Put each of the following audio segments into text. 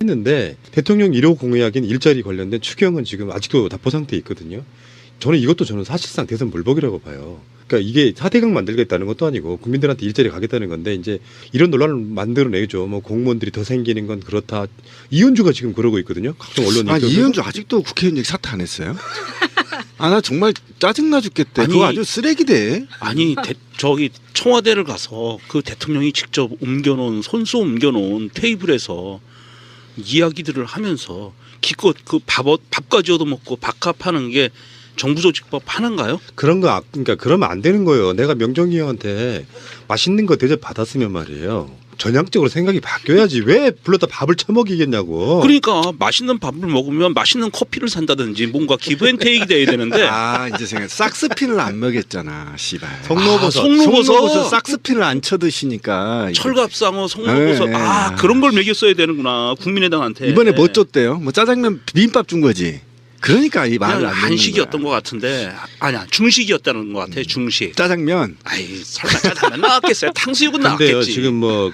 했는데 대통령 1호 공약인 일자리 관련된 추경은 지금 아직도 답보 상태에 있거든요. 저는 사실상 대선 물복이라고 봐요. 그러니까 이게 4대강 만들겠다는 것도 아니고 국민들한테 일자리 가겠다는 건데 이제 이런 논란을 만들어내죠. 뭐 공무원들이 더 생기는 건 그렇다. 이현주가 지금 그러고 있거든요. 각종 언론이. 아, 이현주 아직도 국회의원 얘기 사퇴 안 했어요? 아, 나 정말 짜증나 죽겠대. 아니, 그거 아주 쓰레기대. 아니 저기 청와대를 가서 그 대통령이 직접 손수 옮겨놓은 테이블에서 이야기들을 하면서 기껏 그 밥까지 얻어먹고 밥값하는 게 정부조직법 하나인가요? 그러니까 그러면 안 되는 거예요. 내가 명정이 형한테 맛있는 거 대접 받았으면 말이에요. 전향적으로 생각이 바뀌어야지. 왜 불렀다 밥을 처먹이겠냐고. 그러니까 맛있는 밥을 먹으면 맛있는 커피를 산다든지 뭔가 기브앤테이크 돼야 되는데. 아, 이제 생각. 싹스핀을 안 먹였잖아, 씨발. 송로버섯 싹스핀을 안 쳐드시니까. 철갑상어, 송로버섯. 아, 그런 걸 먹였어야 되는구나. 국민의당한테. 이번에 뭐 줬대요? 뭐 짜장면 비빔밥 준 거지. 그러니까 이 말을 안 듣는 한식이었던 거야. 것 같은데 아니야 중식이었다는 것 같아. 중식. 짜장면. 아이 설마 짜장면 나왔겠어요? 탕수육은 근데요, 나왔겠지. 지금 뭐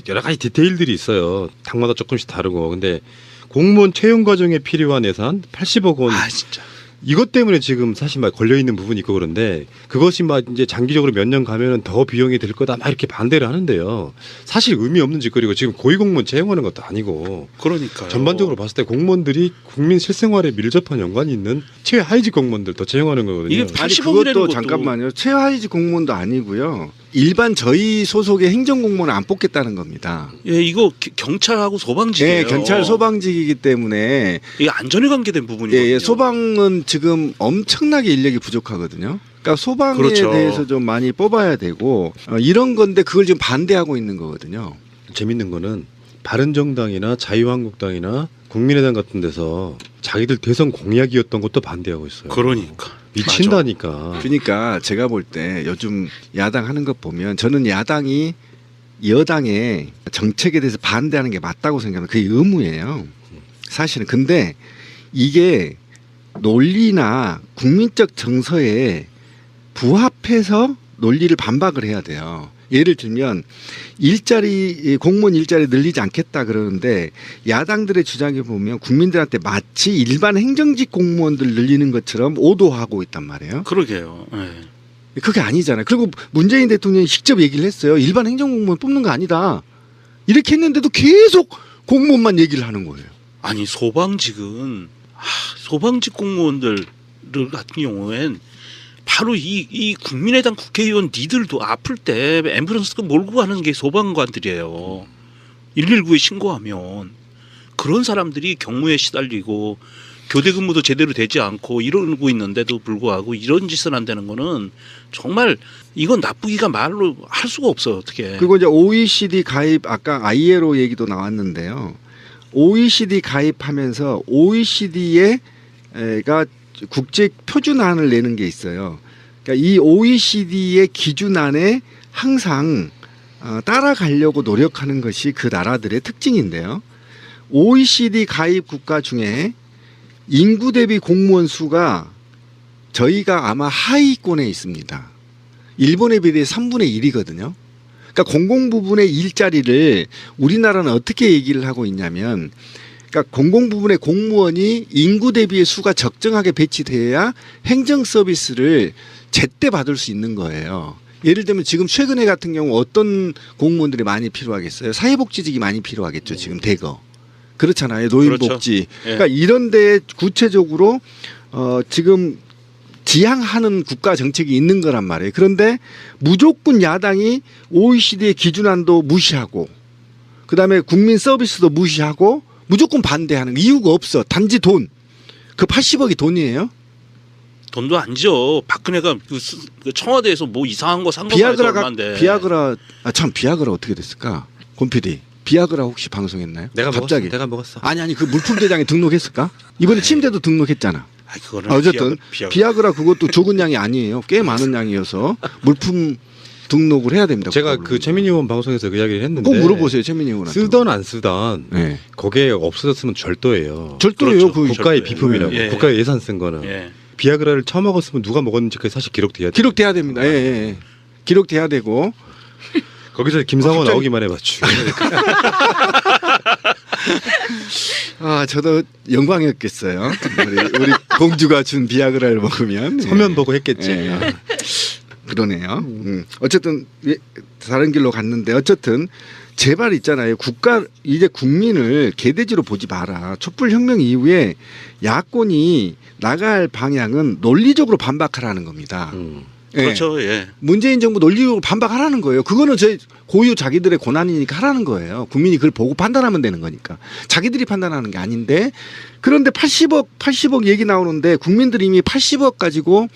여러 가지 디테일들이 있어요. 당마다 조금씩 다르고. 근데 공무원 채용 과정에 필요한 예산 80억 원. 아 진짜. 이것 때문에 지금 사실 막 걸려 있는 부분이 있고 그런데 그것이 막 이제 장기적으로 몇 년 가면은 더 비용이 들 거다 막 이렇게 반대를 하는데요. 사실 의미 없는 짓거리고 지금 고위공무원 채용하는 것도 아니고. 그러니까요. 전반적으로 봤을 때 공무원들이 국민 실생활에 밀접한 연관이 있는 최하위직 공무원들 더 채용하는 거거든요. 이게 아니 80억이라는 그것도 것도 잠깐만요. 최하위직 공무원도 아니고요. 일반 저희 소속의 행정공무원을 안 뽑겠다는 겁니다. 예, 이거 경찰하고 소방직이에요. 네, 경찰 소방직이기 때문에 이게 안전에 관계된 부분이거든요. 예, 소방은 지금 엄청나게 인력이 부족하거든요. 그러니까 소방에 그렇죠. 대해서 좀 많이 뽑아야 되고 이런 건데 그걸 지금 반대하고 있는 거거든요. 재밌는 거는 바른정당이나 자유한국당이나 국민의당 같은 데서 자기들 대선 공약이었던 것도 반대하고 있어요. 그러니까. 미친다니까. 그러니까 제가 볼 때 요즘 야당 하는 것 보면 저는 야당이 여당의 정책에 대해서 반대하는 게 맞다고 생각합니다. 그게 의무예요. 사실은. 근데 이게 논리나 국민적 정서에 부합해서 논리를 반박을 해야 돼요. 예를 들면 공무원 일자리 늘리지 않겠다 그러는데 야당들의 주장에 보면 국민들한테 마치 일반 행정직 공무원들 늘리는 것처럼 오도하고 있단 말이에요. 그러게요. 예. 그게 아니잖아요. 그리고 문재인 대통령이 직접 얘기를 했어요. 일반 행정공무원 뽑는 거 아니다. 이렇게 했는데도 계속 공무원만 얘기를 하는 거예요. 아니 소방직은 소방직 공무원들 같은 경우엔 바로 이 국민의당 국회의원 니들도 아플 때 앰뷸런스 몰고 가는 게 소방관들이에요. 119에 신고하면 그런 사람들이 경무에 시달리고 교대 근무도 제대로 되지 않고 이러고 있는데도 불구하고 이런 짓을 한다는 거는 정말 이건 나쁘기가 말로 할 수가 없어요. 어떻게. 그리고 이제 OECD 가입 아까 ILO 얘기도 나왔는데요. OECD 가입하면서 OECD가 국제 표준안을 내는 게 있어요. 그러니까 이 OECD의 기준안에 항상 따라가려고 노력하는 것이 그 나라들의 특징인데요. OECD 가입 국가 중에 인구 대비 공무원 수가 저희가 아마 하위권에 있습니다. 일본에 비해 3분의 1이거든요. 그러니까 공공 부분의 일자리를 우리나라는 어떻게 얘기를 하고 있냐면 그러니까 공공 부분의 공무원이 인구 대비의 수가 적정하게 배치돼야 행정 서비스를 제때 받을 수 있는 거예요. 예를 들면 지금 최근에 같은 경우 어떤 공무원들이 많이 필요하겠어요? 사회복지직이 많이 필요하겠죠. 지금 대거. 그렇잖아요. 노인복지. 그렇죠. 그러니까 이런 데 구체적으로 지금 지향하는 국가 정책이 있는 거란 말이에요. 그런데 무조건 야당이 OECD의 기준안도 무시하고 그다음에 국민 서비스도 무시하고 무조건 반대하는 이유가 없어. 단지 돈. 그 80억이 돈이에요? 돈도 아니죠. 박근혜가 그 청와대에서 뭐 이상한 거 산 거 얼마인데. 비아그라 비아그라 어떻게 됐을까? 권 PD. 비아그라 혹시 방송했나요? 갑자기. 내가 먹었어. 아니 그 물품대장에 등록했을까? 이번에 침대도 등록했잖아. 그거는 어쨌든 비아그라 그것도 적은 양이 아니에요. 꽤 많은 양이어서 물품 등록을 해야 됩니다. 제가 그 최민희 의원 방송에서 그 이야기를 했는데 꼭 물어보세요. 최민희 의원한테. 쓰던 안 쓰던 네. 거기에 없어졌으면 절도예요. 절도예요. 그렇죠. 국가의 비품이라고. 예. 국가의 예산 쓴 거는. 예. 비아그라를 처먹었으면 누가 먹었는지까지 사실 기록돼야 돼요. 기록돼야 됩니다. 예. 기록돼야 되고 거기서 김상호 갑자기- 나오기만 해봤죠. 아, 저도 영광이었겠어요. 우리 공주가 준 비아그라를 먹으면. 서면 보고 했겠지. 예. 그러네요. 어쨌든 다른 길로 갔는데 어쨌든 제발 있잖아요. 이제 국민을 개돼지로 보지 마라. 촛불혁명 이후에 야권이 나갈 방향은 논리적으로 반박하라는 겁니다. 예. 그렇죠. 예. 문재인 정부 논리적으로 반박하라는 거예요. 그거는 제 고유 자기들의 고난이니까 하라는 거예요. 국민이 그걸 보고 판단하면 되는 거니까. 자기들이 판단하는 게 아닌데 그런데 80억 얘기 나오는데 국민들이 이미 80억 가지고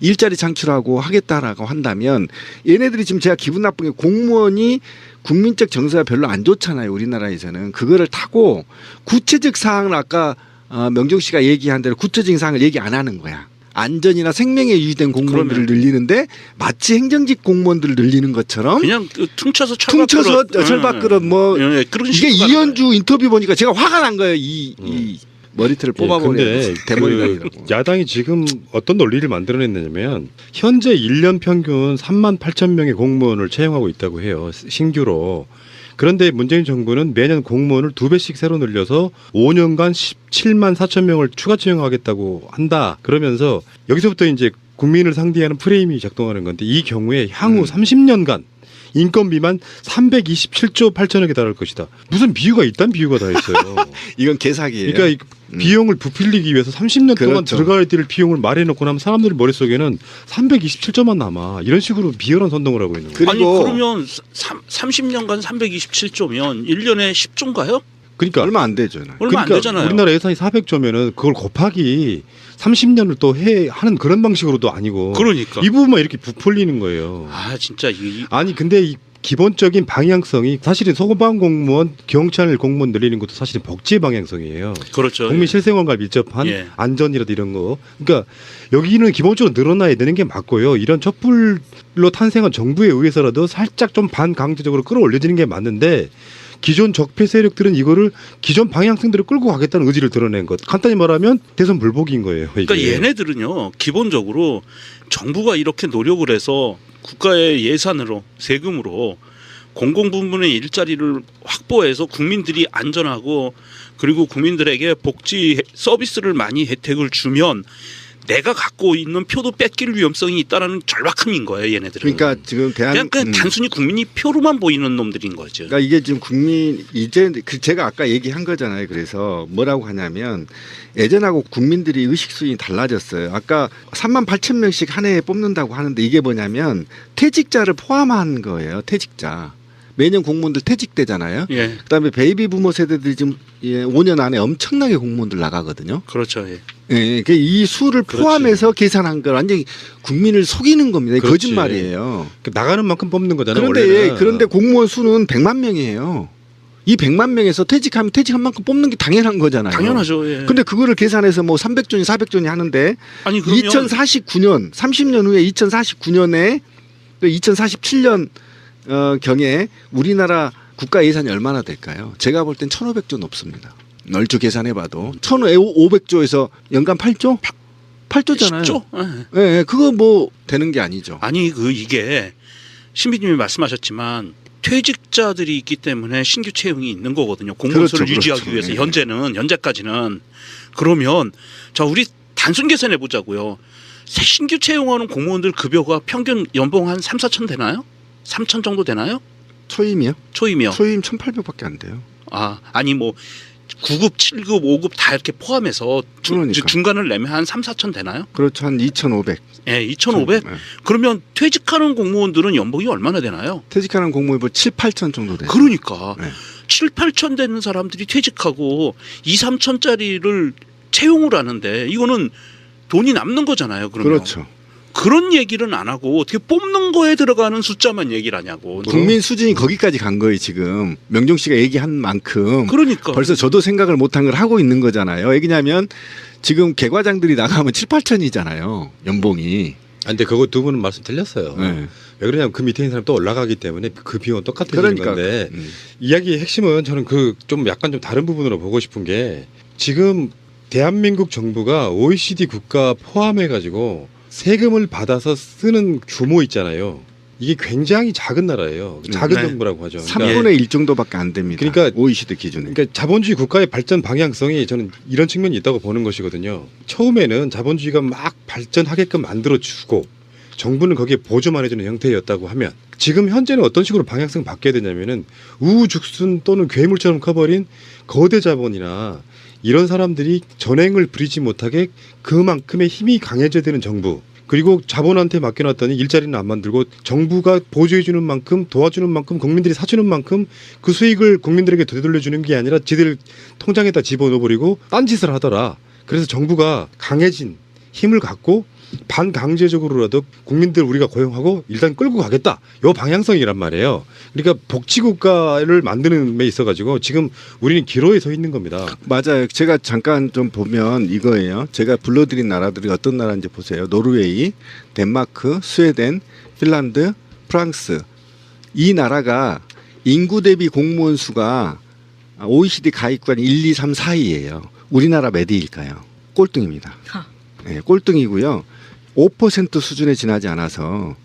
일자리 창출하고 하겠다라고 한다면 얘네들이 지금 제가 기분 나쁜 게 공무원이 국민적 정서가 별로 안 좋잖아요. 우리나라에서는. 그거를 타고 구체적 사항을 아까 명종 씨가 얘기한 대로 구체적인 사항을 얘기 안 하는 거야. 안전이나 생명에 유의된 공무원들을 늘리는데 마치 행정직 공무원들을 늘리는 것처럼 그냥 퉁쳐서 철밥그릇 뭐 예, 그런 이게 식으로 이현주 인터뷰 보니까 제가 화가 난 거예요. 이 머리털을 뽑아버려야 근데 대머리라고. 야당이 지금 어떤 논리를 만들어냈냐면 현재 1년 평균 3만 8천 명의 공무원을 채용하고 있다고 해요. 신규로. 그런데 문재인 정부는 매년 공무원을 2배씩 새로 늘려서 5년간 17만 4천 명을 추가 채용하겠다고 한다. 그러면서 여기서부터 이제 국민을 상대하는 프레임이 작동하는 건데 이 경우에 향후 30년간 인건비만 327조 8천억에 달할 것이다. 무슨 비유가 있단 비유가 다 있어요. 이건 개사기예요. 그러니까 비용을 부풀리기 위해서 30년 동안 그렇죠. 들어가야 될 비용을 마련해놓고 나면 사람들 머릿속에는 327조만 남아. 이런 식으로 비열한 선동을 하고 있는 거예요. 아니 그러면 30년간 327조면 1년에 10조인가요? 그러니까 얼마 안 되죠. 얼마 안 되잖아요. 우리나라 예산이 400조면은 그걸 곱하기 30년을 또 하는 그런 방식으로도 아니고. 그러니까 이 부분만 이렇게 부풀리는 거예요. 아 진짜 아니 근데 이 기본적인 방향성이 사실은 소방 공무원, 경찰 공무원 늘리는 것도 사실은 복지 방향성이에요. 그렇죠. 국민 실생활과 밀접한 예. 안전이라도 이런 거. 그러니까 여기는 기본적으로 늘어나야 되는 게 맞고요. 이런 촛불로 탄생한 정부에 의해서라도 살짝 좀 반강제적으로 끌어올려지는 게 맞는데 기존 적폐 세력들은 이거를 기존 방향성대로 끌고 가겠다는 의지를 드러낸 것. 간단히 말하면 대선 불복인 거예요. 이게. 그러니까 얘네들은요 기본적으로 정부가 이렇게 노력을 해서 국가의 예산으로 세금으로 공공부문의 일자리를 확보해서 국민들이 안전하고 그리고 국민들에게 복지 서비스를 많이 혜택을 주면 내가 갖고 있는 표도 뺏길 위험성이 있다라는 절박함인 거예요, 얘네들은. 그러니까 지금 그냥 단순히 국민이 표로만 보이는 놈들인 거죠. 그러니까 이게 지금 이제 제가 아까 얘기한 거잖아요. 그래서 뭐라고 하냐면 예전하고 국민들이 의식 수준이 달라졌어요. 아까 3만 8천 명씩 한 해에 뽑는다고 하는데 이게 뭐냐면 퇴직자를 포함한 거예요. 퇴직자. 매년 공무원들 퇴직되잖아요. 예. 그다음에 베이비 부모 세대들이 지금 5년 안에 엄청나게 공무원들 나가거든요. 그렇죠. 예. 예, 이 수를 그렇지. 포함해서 계산한 걸 완전히 국민을 속이는 겁니다. 그렇지. 거짓말이에요. 나가는 만큼 뽑는 거잖아요. 그런데 원래는. 그런데 공무원 수는 100만 명이에요. 이 100만 명에서 퇴직하면 퇴직한 만큼 뽑는 게 당연한 거잖아요. 당연하죠. 예. 근데 그거를 계산해서 뭐 300조니 400조니 하는데 아니 그러면 2049년 30년 후에 2049년에 2047년 경에 우리나라 국가 예산이 얼마나 될까요? 제가 볼 땐 1,500조 넘습니다. 얼추 계산해봐도 1,500조에서 연간 8조? 8조잖아요. 10조? 예. 예, 그거 뭐 되는 게 아니죠. 아니 이게 신비님이 말씀하셨지만 퇴직자들이 있기 때문에 신규 채용이 있는 거거든요. 공무원 수를 그렇죠, 유지하기 그렇죠. 위해서 예. 현재까지는 그러면 자 우리 단순 계산해 보자고요. 신규 채용하는 공무원들 급여가 평균 연봉 한 3, 4천 되나요? 3천 정도 되나요? 초임이요? 초임이요. 초임 1,800밖에 안 돼요. 아니 뭐 9급, 7급, 5급 다 이렇게 포함해서 그러니까. 중간을 내면 한 3, 4천 되나요? 그렇죠. 한 2,500. 예, 2,500. 네. 그러면 퇴직하는 공무원들은 연봉이 얼마나 되나요? 퇴직하는 공무원 7, 8천 정도 돼요. 그러니까 네. 7, 8천 되는 사람들이 퇴직하고 2, 3천짜리를 채용을 하는데 이거는 돈이 남는 거잖아요. 그러면. 그렇죠. 그런 얘기는 안 하고 어떻게 뽑는 거에 들어가는 숫자만 얘기를 하냐고. 국민 수준이 거기까지 간 거예요, 지금. 명종 씨가 얘기한 만큼. 그러니까. 벌써 저도 생각을 못한 걸 하고 있는 거잖아요. 왜냐하면 지금 개과장들이 나가면 7, 8천이잖아요. 연봉이. 근데 그거 두 분은 말씀 틀렸어요. 네. 왜 그러냐면 그 밑에 있는 사람 또 올라가기 때문에 그 비용은 똑같아지는 그러니까. 건데 이야기의 핵심은 저는 좀 약간 좀 다른 부분으로 보고 싶은 게 지금 대한민국 정부가 OECD 국가 포함해가지고 세금을 받아서 쓰는 규모 있잖아요. 이게 굉장히 작은 나라예요. 작은 네. 정부라고 하죠. 3분의 1 정도밖에 안 됩니다. 그러니까 OECD 기준에. 그러니까 자본주의 국가의 발전 방향성이 저는 이런 측면이 있다고 보는 것이거든요. 처음에는 자본주의가 막 발전하게끔 만들어주고 정부는 거기에 보조만 해주는 형태였다고 하면 지금 현재는 어떤 식으로 방향성이 바뀌어야 되냐면은 우후죽순 또는 괴물처럼 커버린 거대 자본이나 이런 사람들이 전횡을 부리지 못하게 그만큼의 힘이 강해져야 되는 정부, 그리고 자본한테 맡겨놨더니 일자리는 안 만들고 정부가 보조해주는 만큼 도와주는 만큼 국민들이 사주는 만큼 그 수익을 국민들에게 되돌려주는 게 아니라 지들 통장에다 집어넣어버리고 딴짓을 하더라. 그래서 정부가 강해진 힘을 갖고 반강제적으로라도 국민들 우리가 고용하고 일단 끌고 가겠다. 요 방향성이란 말이에요. 그러니까 복지국가를 만드는 데 있어가지고 지금 우리는 기로에 서 있는 겁니다. 맞아요. 제가 잠깐 좀 보면 이거예요. 제가 불러드린 나라들이 어떤 나라인지 보세요. 노르웨이, 덴마크, 스웨덴, 핀란드, 프랑스. 이 나라가 인구 대비 공무원 수가 OECD 가입국가 1, 2, 3, 4위예요. 우리나라 몇 위일까요? 꼴등입니다. 네, 꼴등이고요. 5% 수준에 지나지 않아서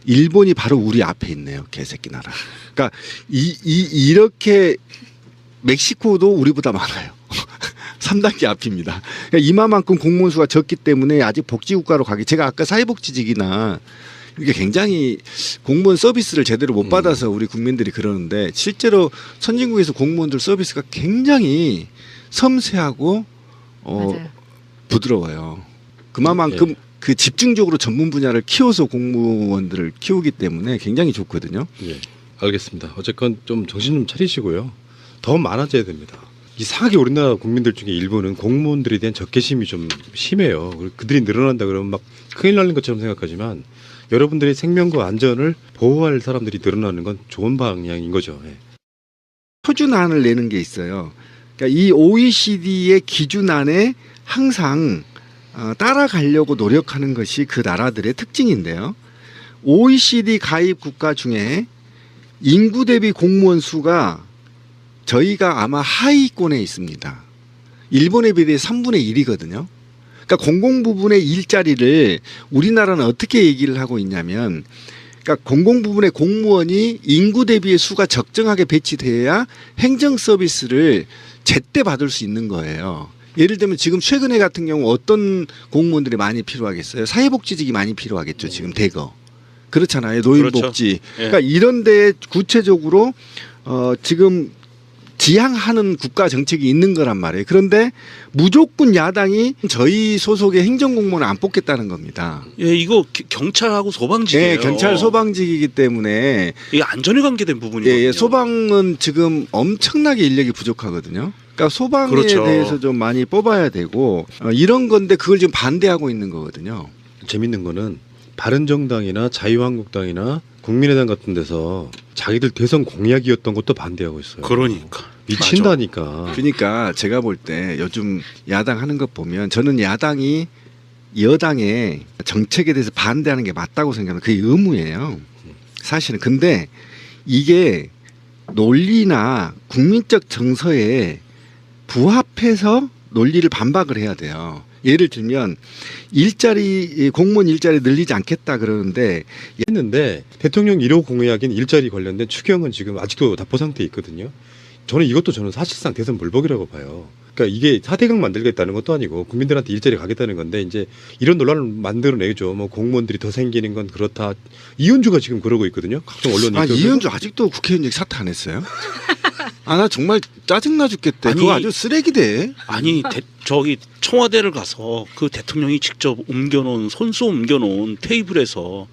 일본이 바로 우리 앞에 있네요. 개새끼 나라. 그러니까 이렇게 멕시코도 우리보다 많아요. 3단계 앞입니다. 그러니까 이마만큼 공무원 수가 적기 때문에 아직 복지국가로 가기. 제가 아까 사회복지직이나 이게 굉장히 공무원 서비스를 제대로 못 받아서 우리 국민들이 그러는데 실제로 선진국에서 공무원들 서비스가 굉장히 섬세하고 맞아요. 부드러워요. 그만큼 예. 그 집중적으로 전문 분야를 키워서 공무원들을 키우기 때문에 굉장히 좋거든요. 예, 알겠습니다. 어쨌건 좀 정신 좀 차리시고요. 더 많아져야 됩니다. 이상하게 우리나라 국민들 중에 일부는 공무원들에 대한 적개심이 좀 심해요. 그들이 늘어난다 그러면 막 큰일 나는 것처럼 생각하지만 여러분들의 생명과 안전을 보호할 사람들이 늘어나는 건 좋은 방향인 거죠. 예. 표준안을 내는 게 있어요. 그러니까 이 OECD의 기준안에 항상 따라가려고 노력하는 것이 그 나라들의 특징인데요. OECD 가입 국가 중에 인구 대비 공무원 수가 저희가 아마 하위권에 있습니다. 일본에 비해 3분의 1이거든요. 그러니까 공공 부분의 일자리를 우리나라는 어떻게 얘기를 하고 있냐면, 그러니까 공공 부분의 공무원이 인구 대비의 수가 적정하게 배치돼야 행정 서비스를 제때 받을 수 있는 거예요. 예를 들면 지금 최근에 같은 경우 어떤 공무원들이 많이 필요하겠어요? 사회복지직이 많이 필요하겠죠. 지금 대거. 그렇잖아요. 노인복지. 그렇죠. 예. 그러니까 이런 데 구체적으로 지금 지향하는 국가 정책이 있는 거란 말이에요. 그런데 무조건 야당이 저희 소속의 행정공무원을 안 뽑겠다는 겁니다. 예, 이거 경찰하고 소방직이에요. 네, 경찰 소방직이기 때문에 이게 안전에 관계된 부분이거든요. 예, 소방은 지금 엄청나게 인력이 부족하거든요. 그러니까 소방에 그렇죠. 대해서 좀 많이 뽑아야 되고 이런 건데 그걸 지금 반대하고 있는 거거든요. 재밌는 거는 바른정당이나 자유한국당이나 국민의당 같은 데서 자기들 대선 공약이었던 것도 반대하고 있어요. 그러니까 미친다니까. 그러니까 제가 볼 때 요즘 야당 하는 것 보면 저는 야당이 여당의 정책에 대해서 반대하는 게 맞다고 생각하는 그게 의무예요. 사실은. 근데 이게 논리나 국민적 정서에 부합해서 논리를 반박을 해야 돼요. 예를 들면 공무원 일자리 늘리지 않겠다 그러는데 했는데 대통령 1호 공약인 일자리 관련된 추경은 지금 아직도 답보 상태에 있거든요. 저는 사실상 대선 물복이라고 봐요. 그러니까 이게 4대강 만들겠다는 것도 아니고 국민들한테 일자리 가겠다는 건데 이제 이런 논란을 만들어내죠. 뭐 공무원들이 더 생기는 건 그렇다. 이현주가 지금 그러고 있거든요. 각종 언론 인터뷰에서. 이현주 아직도 국회의원 얘기 사퇴 안 했어요? 나 정말 짜증나 죽겠대. 아니, 그거 아주 쓰레기대. 아니 저기 청와대를 가서 그 대통령이 직접 손수 옮겨놓은 테이블에서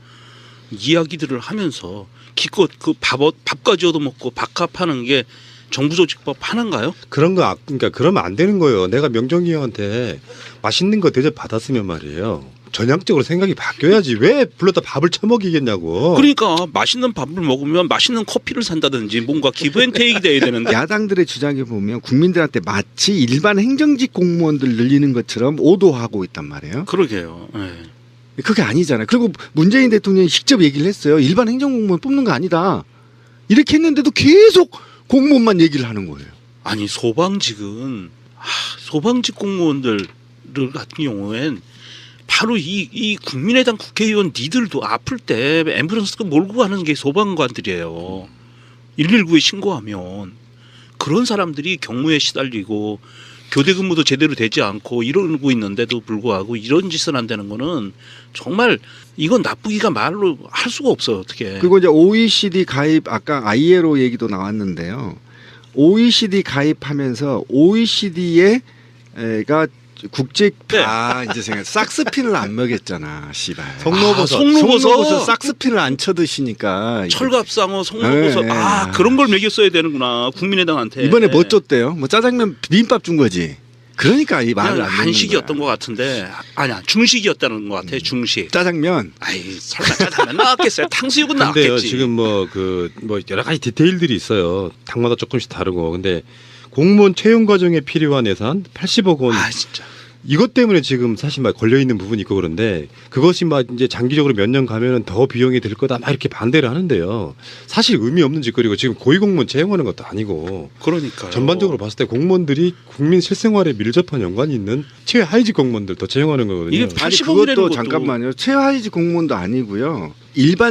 이야기들을 하면서 기껏 그 밥까지 얻어먹고 밥값하는 게 정부조직법 하나인가요? 그러니까 그러면 안 되는 거예요. 내가 명정이 형한테 맛있는 거 대접 받았으면 말이에요. 전향적으로 생각이 바뀌어야지. 왜 불렀다 밥을 처먹이겠냐고. 그러니까 맛있는 밥을 먹으면 맛있는 커피를 산다든지 뭔가 기브앤테이크 돼야 되는데 야당들의 주장에 보면 국민들한테 마치 일반 행정직 공무원들 늘리는 것처럼 오도하고 있단 말이에요. 그러게요. 예. 그게 아니잖아요. 그리고 문재인 대통령이 직접 얘기를 했어요. 일반 행정공무원 뽑는 거 아니다. 이렇게 했는데도 계속 공무원만 얘기를 하는 거예요. 아니 소방직은 소방직 공무원들 같은 경우엔 바로 이 국민의당 국회의원 니들도 아플 때 앰뷸런스 몰고 가는 게 소방관들이에요. 119에 신고하면 그런 사람들이 경무에 시달리고 교대 근무도 제대로 되지 않고 이러고 있는데도 불구하고 이런 짓을 한다는 거는 정말 이건 나쁘기가 말로 할 수가 없어요. 어떻게. 그리고 이제 OECD 가입 아까 ILO 얘기도 나왔는데요. OECD 가입하면서 OECD가 국제 네. 이제 생각 싹스핀을 안 먹였잖아, 씨발. 송로버섯. 송로버섯. 싹스핀을 안 쳐드시니까 철갑상어, 송로버섯. 네. 그런 걸 먹였어야 되는구나. 국민의당한테. 이번에 뭐 줬대요? 뭐 짜장면 비빔밥 준 거지. 그러니까 이 말을 그냥 안 듣는 한식이었던 거야. 것 같은데 아니야 중식이었다는 것 같아. 중식. 짜장면. 아이 설마 짜장면 나왔겠어요. 탕수육은 근데요, 나왔겠지. 지금 뭐 여러 가지 디테일들이 있어요. 당마다 조금씩 다르고. 근데 공무원 채용 과정에 필요한 예산 80억 원. 진짜. 이것 때문에 지금 사실 막 걸려 있는 부분이 있고 그런데 그것이 막 이제 장기적으로 몇 년 가면은 더 비용이 들 거다 막 이렇게 반대를 하는데요. 사실 의미 없는 짓거리고 지금 고위공무원 채용하는 것도 아니고 그러니까요. 전반적으로 봤을 때 공무원들이 국민 실생활에 밀접한 연관이 있는 최하위직 공무원들 더 채용하는 거거든요. 이게 아니 80억이라는 그것도 것도 잠깐만요. 최하위직 공무원도 아니고요. 일반